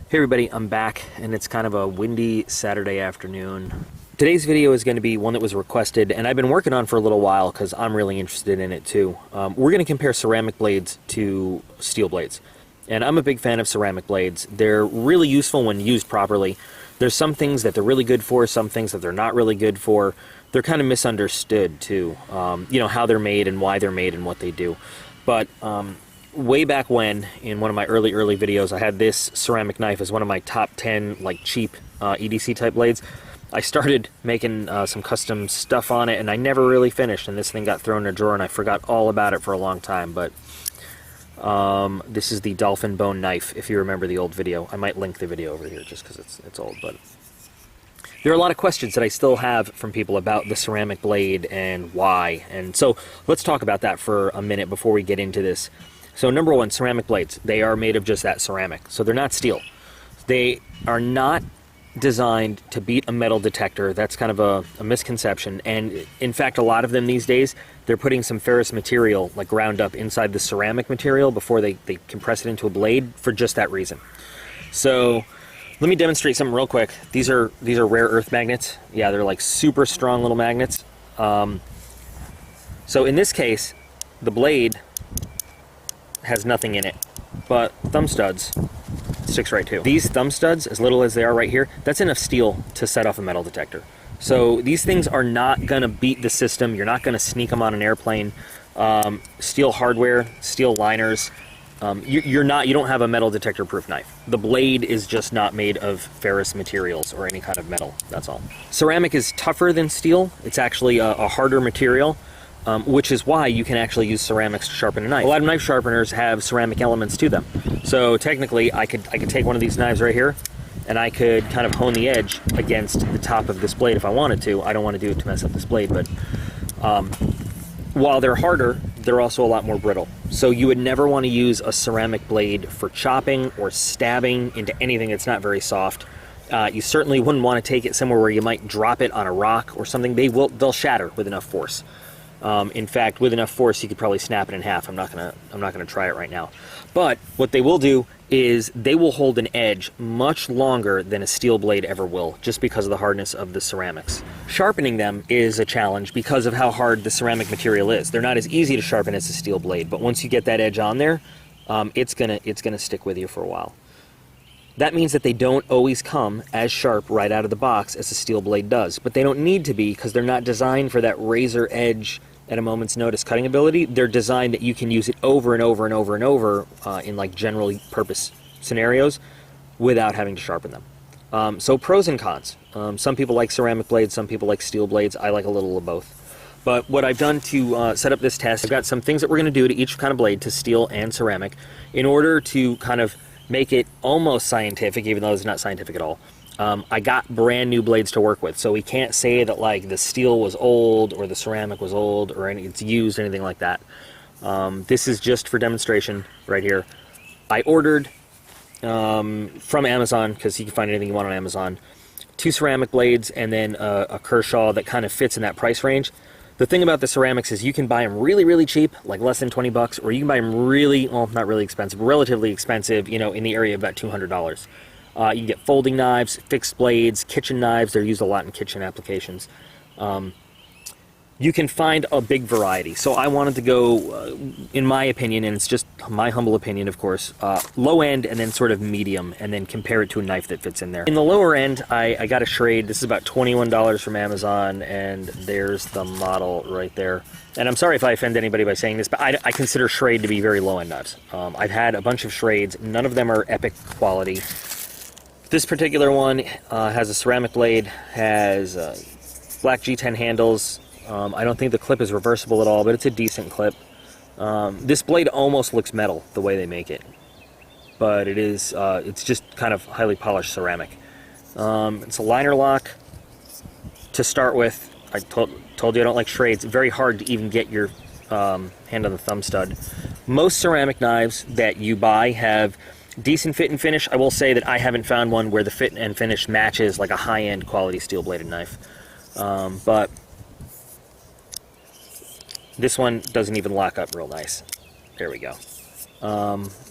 Hey everybody, I'm back, and it's kind of a windy Saturday afternoon. Today's video is going to be one that was requested, and I've been working on for a little while because I'm really interested in it too. We're going to compare ceramic blades to steel blades. And I'm a big fan of ceramic blades. They're really useful when used properly. There's some things that they're really good for, some things that they're not really good for. They're kind of misunderstood too, you know, how they're made and why they're made and what they do. But way back when, in one of my early videos, I had this ceramic knife as one of my top 10 like cheap EDC type blades. I started making some custom stuff on it, and I never really finished, and this thing got thrown in a drawer, and I forgot all about it for a long time. But this is the dolphin bone knife, if you remember the old video. I might link the video over here just because it's old, but there are a lot of questions that I still have from people about the ceramic blade and why, and so let's talk about that for a minute before we get into this. So number one, ceramic blades. They are made of just that, ceramic. So they're not steel. They are not designed to beat a metal detector. That's kind of a misconception. And in fact, a lot of them these days, they're putting some ferrous material, like ground up, inside the ceramic material before they compress it into a blade for just that reason. So let me demonstrate something real quick. These are rare earth magnets. Yeah, they're like super strong little magnets. So in this case, the blade has nothing in it but thumb studs. Sticks right to. These thumb studs, as little as they are right here, that's enough steel to set off a metal detector. So these things are not gonna beat the system. You're not gonna sneak them on an airplane. Steel hardware, steel liners. You don't have a metal detector proof knife. The blade is just not made of ferrous materials or any kind of metal, that's all. Ceramic is tougher than steel. It's actually a harder material. Which is why you can actually use ceramics to sharpen a knife. A lot of knife sharpeners have ceramic elements to them. So technically, I could take one of these knives right here, and I could kind of hone the edge against the top of this blade if I wanted to. I don't want to do it to mess up this blade, but while they're harder, they're also a lot more brittle. So you would never want to use a ceramic blade for chopping or stabbing into anything that's not very soft. You certainly wouldn't want to take it somewhere where you might drop it on a rock or something. They'll shatter with enough force. In fact, with enough force, you could probably snap it in half. I'm not gonna try it right now. But what they will do is they will hold an edge much longer than a steel blade ever will, just because of the hardness of the ceramics. Sharpening them is a challenge because of how hard the ceramic material is. They're not as easy to sharpen as a steel blade, but once you get that edge on there, it's gonna stick with you for a while. That means that they don't always come as sharp right out of the box as a steel blade does, but they don't need to be because they're not designed for that razor edge at a moment's notice cutting ability. They're designed that you can use it over and over and over and over in like general purpose scenarios without having to sharpen them. So pros and cons. Some people like ceramic blades, some people like steel blades. I like a little of both. But what I've done to set up this test, I've got some things that we're going to do to each kind of blade, to steel and ceramic, in order to kind of make it almost scientific, even though it's not scientific at all. I got brand new blades to work with, so we can't say that like the steel was old or the ceramic was old or it's used, anything like that. This is just for demonstration right here. I ordered from Amazon, because you can find anything you want on Amazon, 2 ceramic blades and then a Kershaw that kind of fits in that price range. The thing about the ceramics is you can buy them really, really cheap, like less than 20 bucks, or you can buy them really, well, not really expensive, relatively expensive, you know, in the area of about $200. You can get folding knives, fixed blades, kitchen knives. They're used a lot in kitchen applications. You can find a big variety. So I wanted to go, in my opinion, and it's just my humble opinion, of course, low end and then sort of medium, and then compare it to a knife that fits in there. In the lower end, I got a Schrade. This is about $21 from Amazon, and there's the model right there. And I'm sorry if I offend anybody by saying this, but I consider Schrade to be very low-end knives. I've had a bunch of Schrades. None of them are epic quality. This particular one has a ceramic blade, has black G10 handles. I don't think the clip is reversible at all, but it's a decent clip. This blade almost looks metal the way they make it, but it is, it's just kind of highly polished ceramic. It's a liner lock to start with. I told you I don't like Schrades. It's very hard to even get your hand on the thumb stud. Most ceramic knives that you buy have decent fit and finish. I will say that I haven't found one where the fit and finish matches like a high-end quality steel bladed knife. But this one doesn't even lock up real nice. There we go.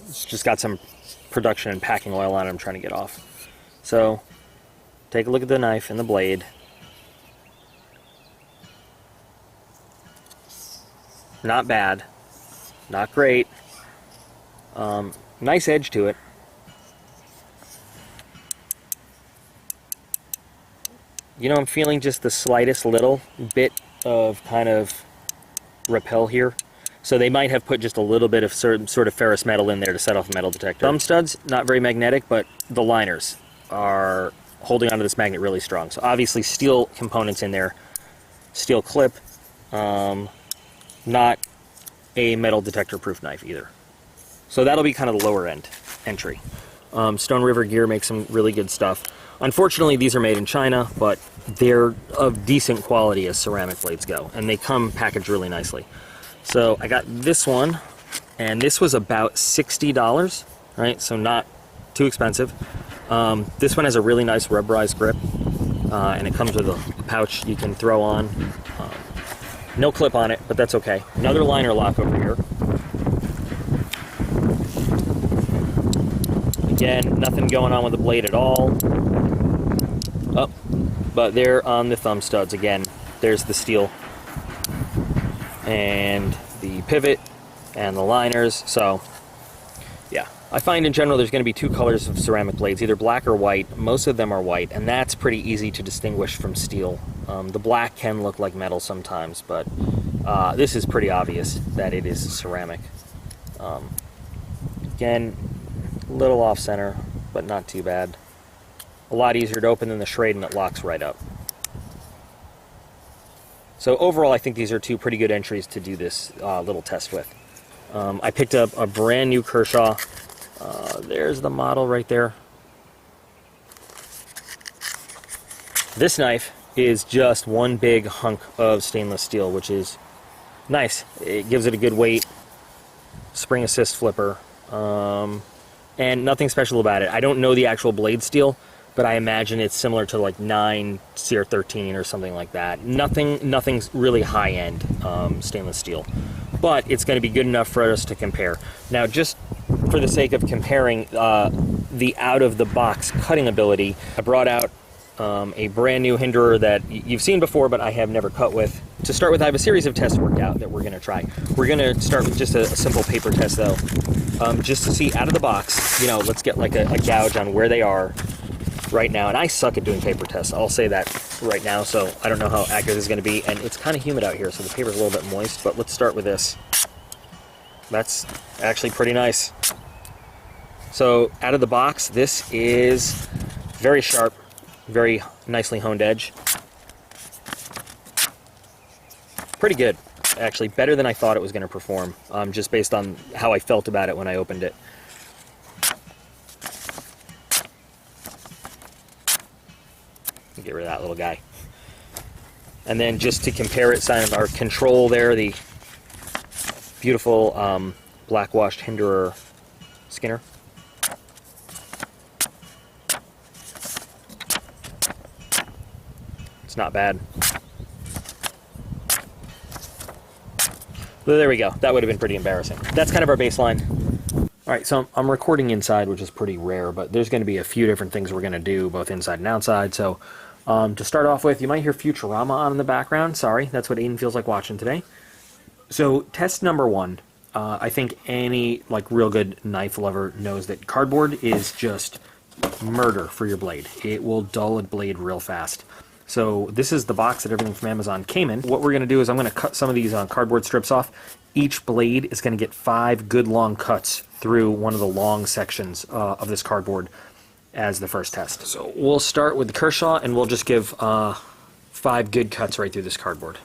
It's just got some production and packing oil on it I'm trying to get off. So take a look at the knife and the blade. Not bad, not great. Nice edge to it. You know, I'm feeling just the slightest little bit of kind of repel here. So they might have put just a little bit of certain sort of ferrous metal in there to set off a metal detector. Thumb studs, not very magnetic, but the liners are holding onto this magnet really strong. So obviously steel components in there, steel clip, not a metal detector proof knife either. So that'll be kind of the lower end entry. Stone River Gear makes some really good stuff. Unfortunately, these are made in China, but they're of decent quality as ceramic blades go, and they come packaged really nicely. So I got this one, and this was about $60, right? So not too expensive. This one has a really nice rubberized grip, and it comes with a pouch you can throw on. No clip on it, but that's okay. Another liner lock over here. Again, nothing going on with the blade at all. Oh, but they're on the thumb studs again. There's the steel and the pivot and the liners. So yeah, I find in general there's going to be two colors of ceramic blades, either black or white. Most of them are white, and that's pretty easy to distinguish from steel. The black can look like metal sometimes, but this is pretty obvious that it is ceramic. Again, a little off center, but not too bad. A lot easier to open than the Schrade, and it locks right up. So overall, I think these are two pretty good entries to do this little test with. I picked up a brand new Kershaw. There's the model right there. This knife is just one big hunk of stainless steel, which is nice. It gives it a good weight, spring assist flipper, and nothing special about it. I don't know the actual blade steel, but I imagine it's similar to like 9 CR13 or something like that. Nothing's really high-end stainless steel, but it's going to be good enough for us to compare. Now, just for the sake of comparing the out-of-the-box cutting ability, I brought out a brand new hinderer that you've seen before, but I have never cut with. To start with, I have a series of tests worked out that we're going to try. We're going to start with just a simple paper test, though, just to see out of the box. You know, let's get like a gouge on where they are right now. And I suck at doing paper tests. I'll say that right now, so I don't know how accurate this is going to be. And it's kind of humid out here, so the paper's a little bit moist. But let's start with this. That's actually pretty nice. So out of the box, this is very sharp, very nicely honed edge. Pretty good, actually, better than I thought it was going to perform, just based on how I felt about it when I opened it. Get rid of that little guy. And then just to compare it, sign of our control there, the beautiful black washed hinderer Skinner. It's not bad. So there we go. That would have been pretty embarrassing. That's kind of our baseline. All right, so I'm recording inside, which is pretty rare, but there's going to be a few different things we're going to do, both inside and outside. So to start off with, you might hear Futurama on in the background. Sorry, that's what Aiden feels like watching today. So test number one, I think any like real good knife lover knows that cardboard is just murder for your blade. It will dull a blade real fast. So this is the box that everything from Amazon came in. What we're going to do is I'm going to cut some of these cardboard strips off. Each blade is going to get 5 good long cuts through one of the long sections of this cardboard as the first test. So we'll start with the Kershaw, and we'll just give 5 good cuts right through this cardboard.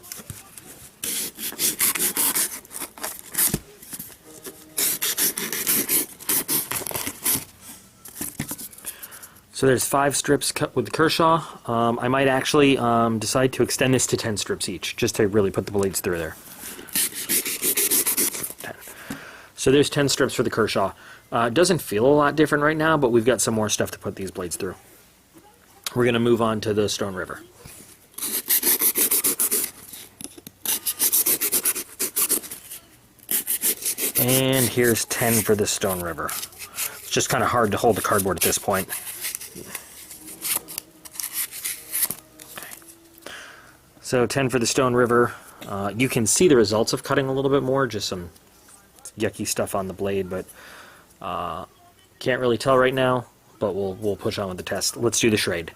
So there's 5 strips cut with the Kershaw. I might actually decide to extend this to 10 strips each, just to really put the blades through there. 10. So there's 10 strips for the Kershaw. It doesn't feel a lot different right now, but we've got some more stuff to put these blades through. We're going to move on to the Stone River. And here's 10 for the Stone River. just kind of hard to hold the cardboard at this point. So 10 for the Stone River. You can see the results of cutting a little bit more, just some yucky stuff on the blade, but can't really tell right now, but we'll push on with the test. Let's do the Schrade.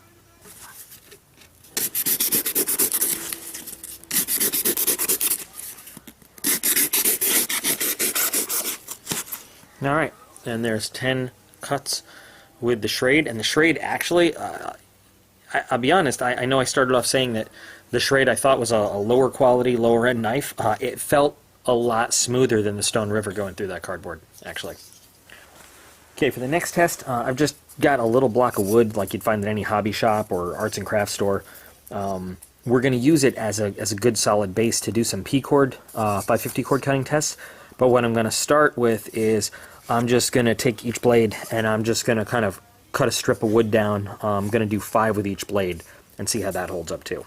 Alright, and there's 10 cuts with the Schrade, and the Schrade actually, I'll be honest, I know I started off saying that the Schrade I thought was a lower quality, lower end knife. It felt a lot smoother than the Stone River going through that cardboard, actually. Okay, for the next test, I've just got a little block of wood like you'd find at any hobby shop or arts and crafts store. We're going to use it as a good solid base to do some P-cord, 550 cord cutting tests. But what I'm going to start with is I'm just going to take each blade and I'm just going to kind of cut a strip of wood down. I'm going to do 5 with each blade and see how that holds up too.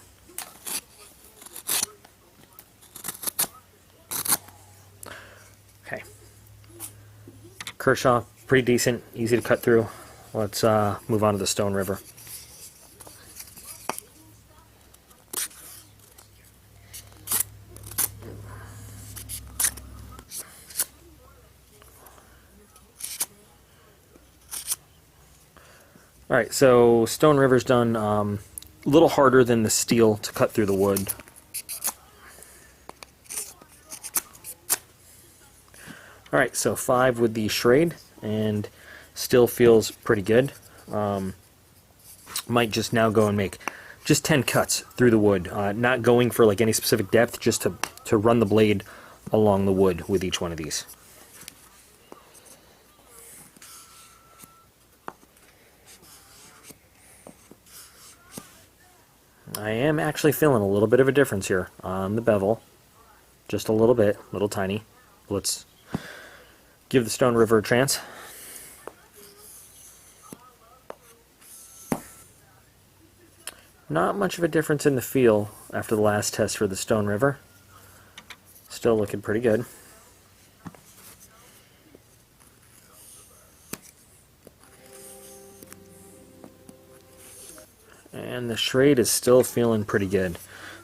Okay. Kershaw, pretty decent, easy to cut through. Let's move on to the Stone River. Alright, so Stone River's done a little harder than the steel to cut through the wood. Alright, so 5 with the Schrade, and still feels pretty good. Might just now go and make just 10 cuts through the wood, not going for like any specific depth, just to run the blade along the wood with each one of these. I am actually feeling a little bit of a difference here on the bevel. Just a little bit, little tiny. Let's give the Stone River a chance. Not much of a difference in the feel after the last test for the Stone River. Still looking pretty good. And the Schrade is still feeling pretty good.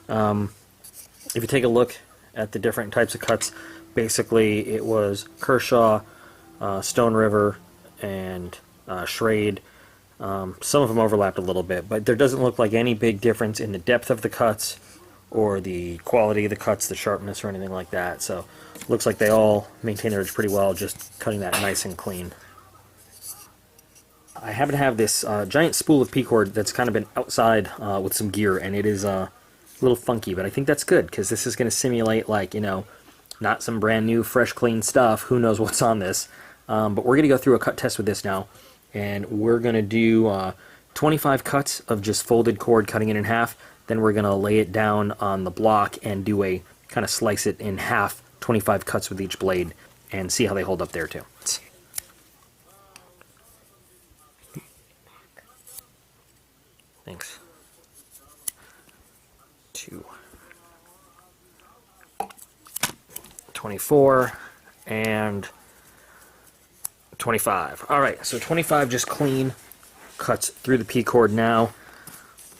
If you take a look at the different types of cuts, basically it was Kershaw, Stone River, and Schrade. Some of them overlapped a little bit, but there doesn't look like any big difference in the depth of the cuts or the quality of the cuts, the sharpness, or anything like that. So looks like they all maintain their edge pretty well, just cutting that nice and clean. I happen to have this giant spool of P-cord that's kind of been outside with some gear, and it is a little funky, but I think that's good, because this is going to simulate, like, you know, not some brand new, fresh, clean stuff. Who knows what's on this? But we're going to go through a cut test with this now, and we're going to do 25 cuts of just folded cord, cutting it in half. Then we're going to lay it down on the block and do a kind of slice it in half, 25 cuts with each blade, and see how they hold up there too. Thanks. 2, 24, and 25. Alright, so 25 just clean cuts through the P-cord now.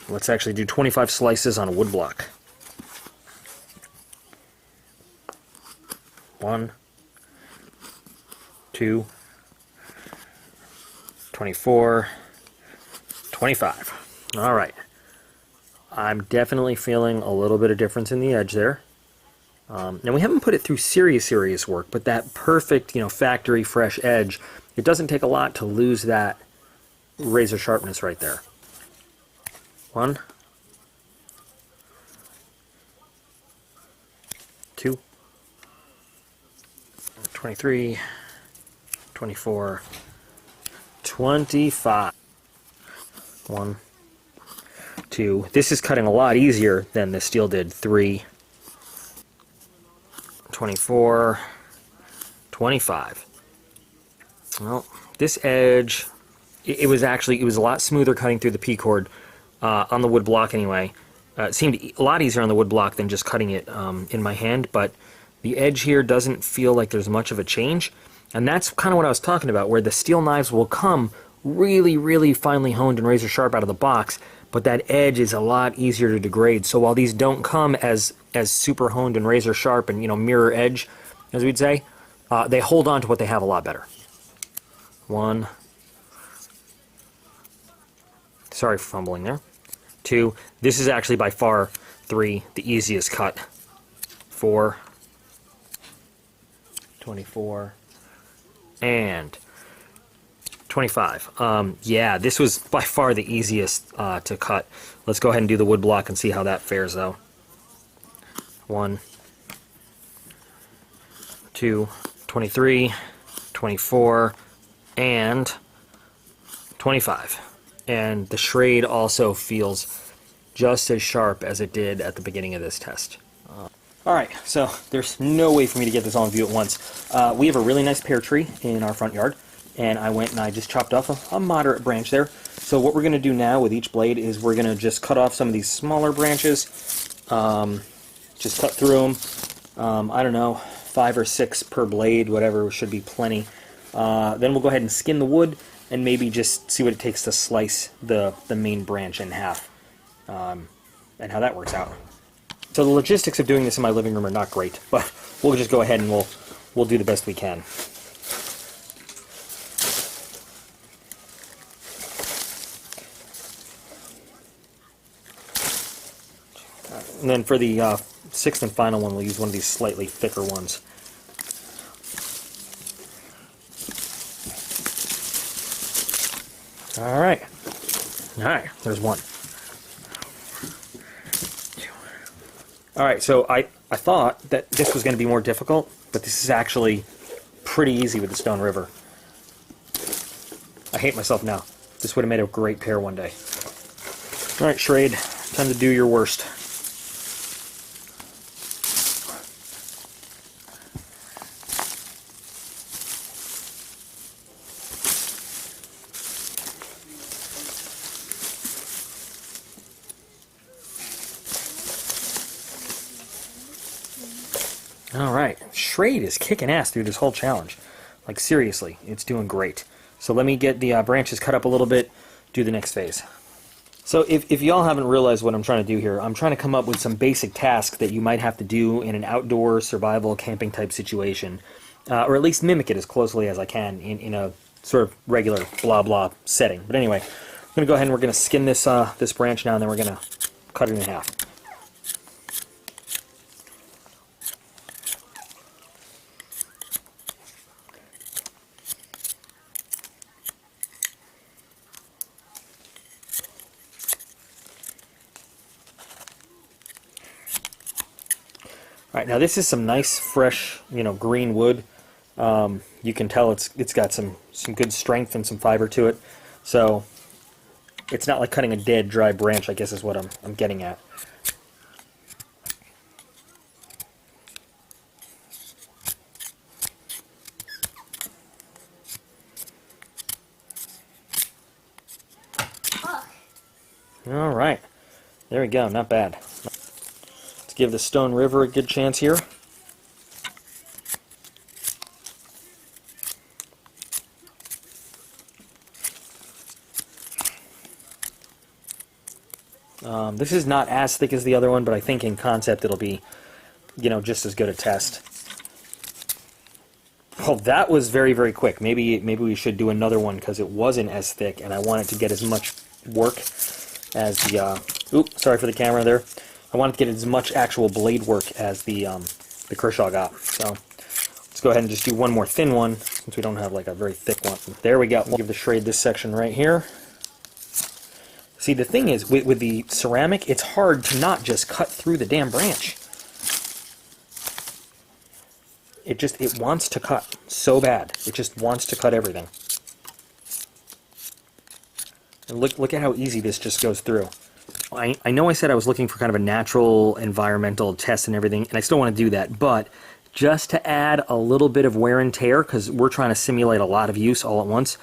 Let's actually do 25 slices on a wood block. 1, 2, 24, 25. Alright, I'm definitely feeling a little bit of difference in the edge there. Now we haven't put it through serious work, but that perfect, you know, factory fresh edge, it doesn't take a lot to lose that razor sharpness right there. 1, 2, 23, 24, 25. 1, 2. This is cutting a lot easier than the steel did. 3, 24, 25. Well, this edge, it was a lot smoother cutting through the P-cord on the wood block anyway. It seemed a lot easier on the wood block than just cutting it in my hand, but the edge here doesn't feel like there's much of a change. And that's kind of what I was talking about, where the steel knives will come really, really finely honed and razor sharp out of the box, but that edge is a lot easier to degrade. So while these don't come as super honed and razor sharp and, you know, mirror edge, as we'd say, they hold on to what they have a lot better. One. Sorry for fumbling there. Two. This is actually by far, three, the easiest cut. 4. 24. And 25. Yeah, this was by far the easiest to cut. Let's go ahead and do the wood block and see how that fares, though. 1, 2, 23, 24, and 25. And the Schrade also feels just as sharp as it did at the beginning of this test. Alright, so there's no way for me to get this all in view at once. We have a really nice pear tree in our front yard, and I went and I just chopped off a moderate branch there. So what we're going to do now with each blade is we're going to just cut off some of these smaller branches, just cut through them, I don't know, 5 or 6 per blade, whatever, should be plenty. Then we'll go ahead and skin the wood and maybe just see what it takes to slice the main branch in half, and how that works out. So the logistics of doing this in my living room are not great, but we'll just go ahead and we'll do the best we can. And then for the 6th and final one, we'll use one of these slightly thicker ones. Alright. Alright, there's one. Alright, so I thought that this was going to be more difficult, but this is actually pretty easy with the Stone River. I hate myself now. This would have made a great pair one day. Alright, Schrade, time to do your worst. Alright, Schrade is kicking ass through this whole challenge. Like, seriously, it's doing great. So let me get the branches cut up a little bit, do the next phase. So if y'all haven't realized what I'm trying to do here, I'm trying to come up with some basic tasks that you might have to do in an outdoor survival camping type situation, or at least mimic it as closely as I can in a sort of regular blah blah setting. But anyway, I'm going to go ahead and we're going to skin this, this branch now, and then we're going to cut it in half. Alright, now this is some nice, fresh, you know, green wood. You can tell it's got some good strength and some fiber to it. So it's not like cutting a dead, dry branch, I guess is what I'm getting at. Alright, there we go, not bad. Let's give the Stone River a good chance here. This is not as thick as the other one, but I think in concept it'll be, you know, just as good a test. Oh, that was very, very quick. Maybe we should do another one because it wasn't as thick, and I want it to get as much work as the. Oops, sorry for the camera there. I wanted to get as much actual blade work as the Kershaw got. So let's go ahead and just do one more thin one since we don't have like a very thick one. There we go. We'll give the Schrade this section right here. See, the thing is, with the ceramic, it's hard to not just cut through the damn branch. It wants to cut so bad. It just wants to cut everything. And look at how easy this just goes through. I know I said I was looking for kind of a natural environmental test and everything, and I still want to do that, but just to add a little bit of wear and tear, because we're trying to simulate a lot of use all at once,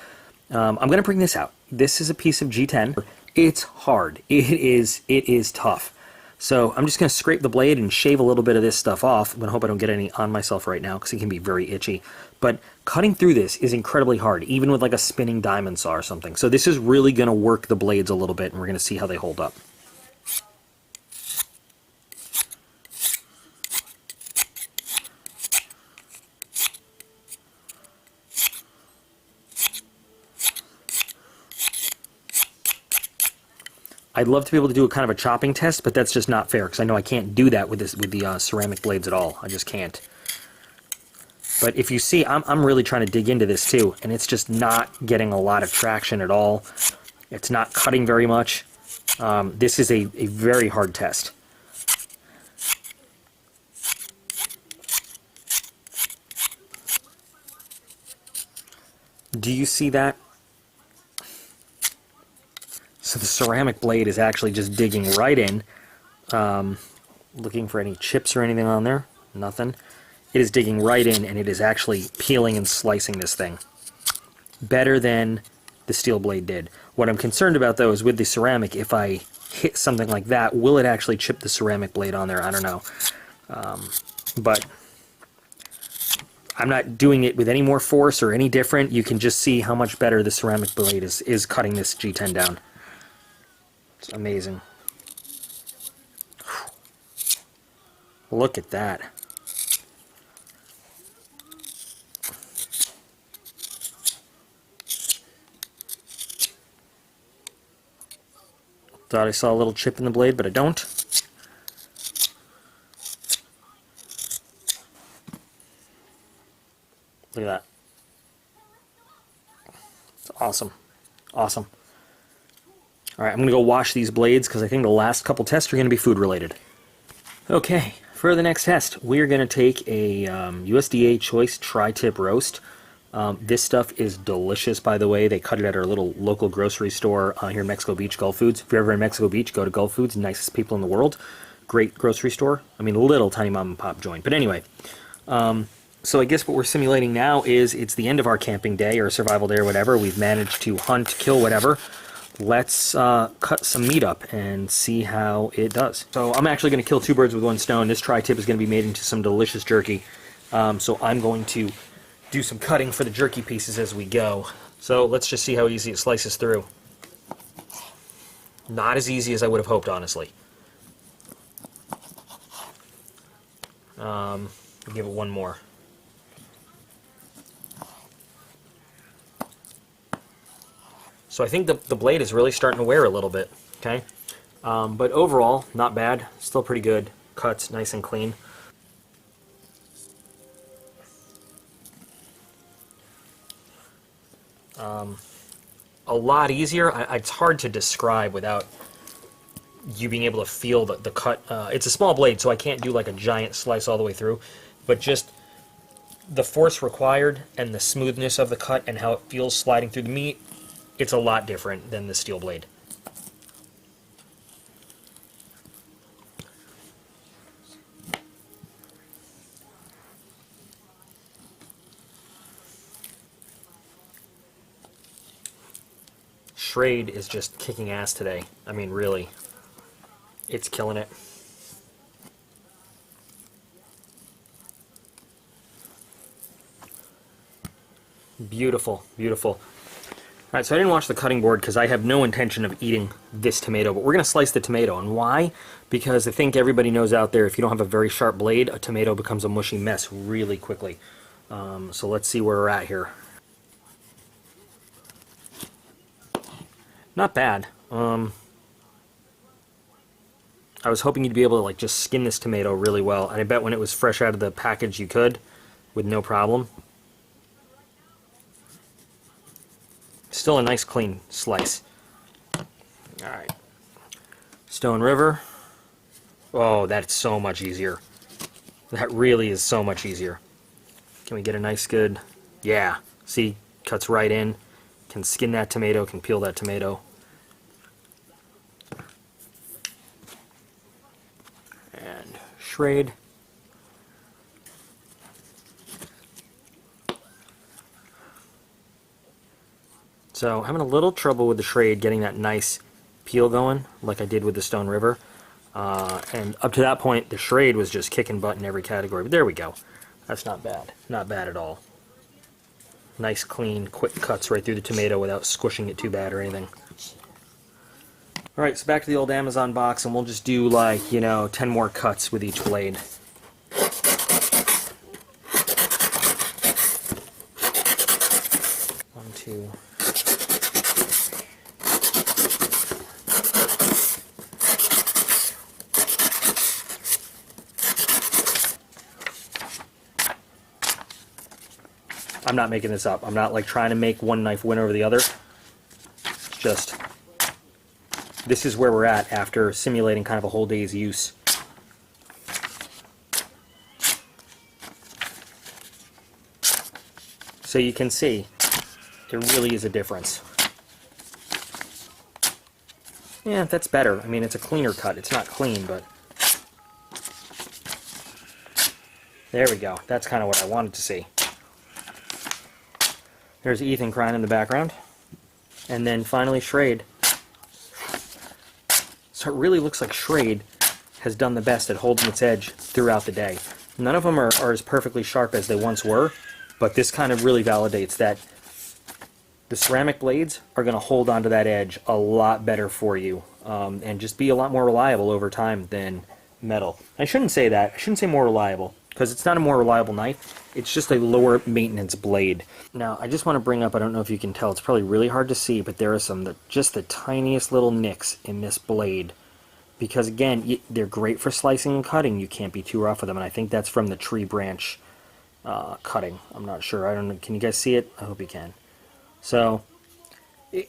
I'm going to bring this out. This is a piece of G10. It's hard. It is tough. So I'm just going to scrape the blade and shave a little bit of this stuff off. I'm going to hope I don't get any on myself right now because it can be very itchy. But cutting through this is incredibly hard, even with like a spinning diamond saw or something. So this is really going to work the blades a little bit, and we're going to see how they hold up. I'd love to be able to do a kind of a chopping test, but that's just not fair because I know I can't do that with the ceramic blades at all. I just can't. But if you see, I'm really trying to dig into this too, and it's just not getting a lot of traction at all. It's not cutting very much. This is a very hard test. Do you see that? So the ceramic blade is actually just digging right in, looking for any chips or anything on there. Nothing. It is digging right in, and it is actually peeling and slicing this thing. Better than the steel blade did. What I'm concerned about, though, is with the ceramic, if I hit something like that, will it actually chip the ceramic blade on there? I don't know. But I'm not doing it with any more force or any different. You can just see how much better the ceramic blade is cutting this G10 down. It's amazing. Look at that. Thought I saw a little chip in the blade, but I don't. Look at that. It's awesome. Awesome. Alright, I'm going to go wash these blades because I think the last couple tests are going to be food related. Okay, for the next test, we're going to take a USDA Choice Tri-Tip Roast. This stuff is delicious, by the way. They cut it at our little local grocery store here in Mexico Beach, Gulf Foods. If you're ever in Mexico Beach, go to Gulf Foods, nicest people in the world. Great grocery store. I mean, little tiny mom and pop joint. But anyway, so I guess what we're simulating now is it's the end of our camping day or survival day or whatever. We've managed to hunt, kill whatever. Let's cut some meat up and see how it does. So I'm actually going to kill two birds with one stone. This tri-tip is going to be made into some delicious jerky. So I'm going to do some cutting for the jerky pieces as we go. So let's just see how easy it slices through. Not as easy as I would have hoped, honestly. I'll give it one more. So I think the blade is really starting to wear a little bit, okay? But overall, not bad. Still pretty good. Cuts nice and clean. A lot easier. It's hard to describe without you being able to feel the cut. It's a small blade, so I can't do like a giant slice all the way through, but just the force required and the smoothness of the cut and how it feels sliding through the meat, it's a lot different than the steel blade. Schrade is just kicking ass today. I mean, really. It's killing it. Beautiful, beautiful. Alright, so I didn't wash the cutting board because I have no intention of eating this tomato, but we're going to slice the tomato. And why? Because I think everybody knows out there, if you don't have a very sharp blade, a tomato becomes a mushy mess really quickly. So let's see where we're at here. Not bad. I was hoping you'd be able to like just skin this tomato really well, and I bet when it was fresh out of the package you could, with no problem. Still a nice clean slice. Alright. Stone River. Oh, that's so much easier. That really is so much easier. Can we get a nice good... Yeah. See? Cuts right in. Can skin that tomato, can peel that tomato. And Schrade. So, having a little trouble with the Schrade getting that nice peel going, like I did with the Stone River. And up to that point, the Schrade was just kicking butt in every category. But there we go. That's not bad. Not bad at all. Nice, clean, quick cuts right through the tomato without squishing it too bad or anything. Alright, so back to the old Amazon box, and we'll just do like, you know, 10 more cuts with each blade. One, two. I'm not making this up. I'm not like trying to make one knife win over the other. It's just, this is where we're at after simulating kind of a whole day's use. So you can see, there really is a difference. Yeah, that's better. I mean, it's a cleaner cut. It's not clean, but there we go. That's kind of what I wanted to see. There's Ethan crying in the background. And then finally Schrade. So it really looks like Schrade has done the best at holding its edge throughout the day. None of them are as perfectly sharp as they once were, but this kind of really validates that the ceramic blades are going to hold onto that edge a lot better for you, and just be a lot more reliable over time than metal. I shouldn't say that. I shouldn't say more reliable, because it's not a more reliable knife. It's just a lower maintenance blade. Now, I just want to bring up, I don't know if you can tell, it's probably really hard to see, but there are some, just the tiniest little nicks in this blade. Because again, they're great for slicing and cutting. You can't be too rough with them, and I think that's from the tree branch cutting. I'm not sure. I don't know. Can you guys see it? I hope you can. So,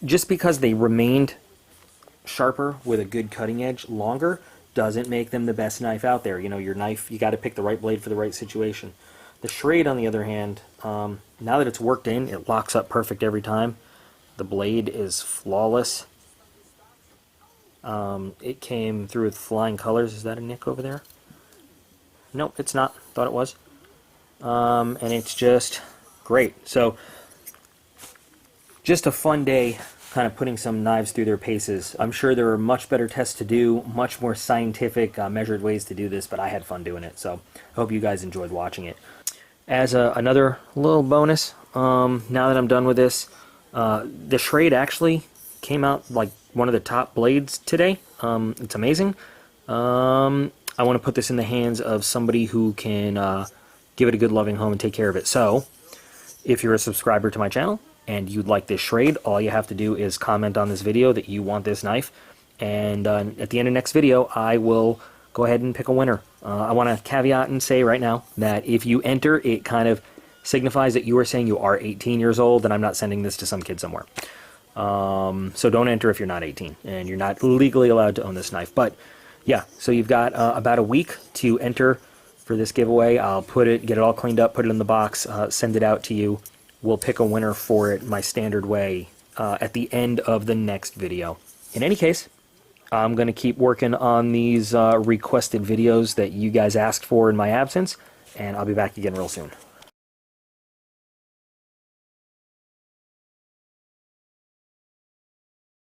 just because they remained sharper with a good cutting edge longer doesn't make them the best knife out there. You know, your knife, you got to pick the right blade for the right situation. The Schrade, on the other hand, now that it's worked in, it locks up perfect every time. The blade is flawless. It came through with flying colors. Is that a nick over there? Nope, it's not. Thought it was. And it's just great. So, just a fun day kind of putting some knives through their paces. I'm sure there are much better tests to do, much more scientific, measured ways to do this, but I had fun doing it. So, I hope you guys enjoyed watching it. As another little bonus, now that I'm done with this, the Schrade actually came out like one of the top blades today. It's amazing. I want to put this in the hands of somebody who can give it a good loving home and take care of it. So, if you're a subscriber to my channel and you'd like this Schrade, all you have to do is comment on this video that you want this knife, and at the end of next video, I will go ahead and pick a winner. I want to caveat and say right now that if you enter, it kind of signifies that you are saying you are 18 years old, and I'm not sending this to some kid somewhere. So don't enter if you're not 18, and you're not legally allowed to own this knife. But yeah, so you've got about a week to enter for this giveaway. I'll put it, get it all cleaned up, put it in the box, send it out to you. We'll pick a winner for it my standard way at the end of the next video. In any case, I'm going to keep working on these requested videos that you guys asked for in my absence, and I'll be back again real soon.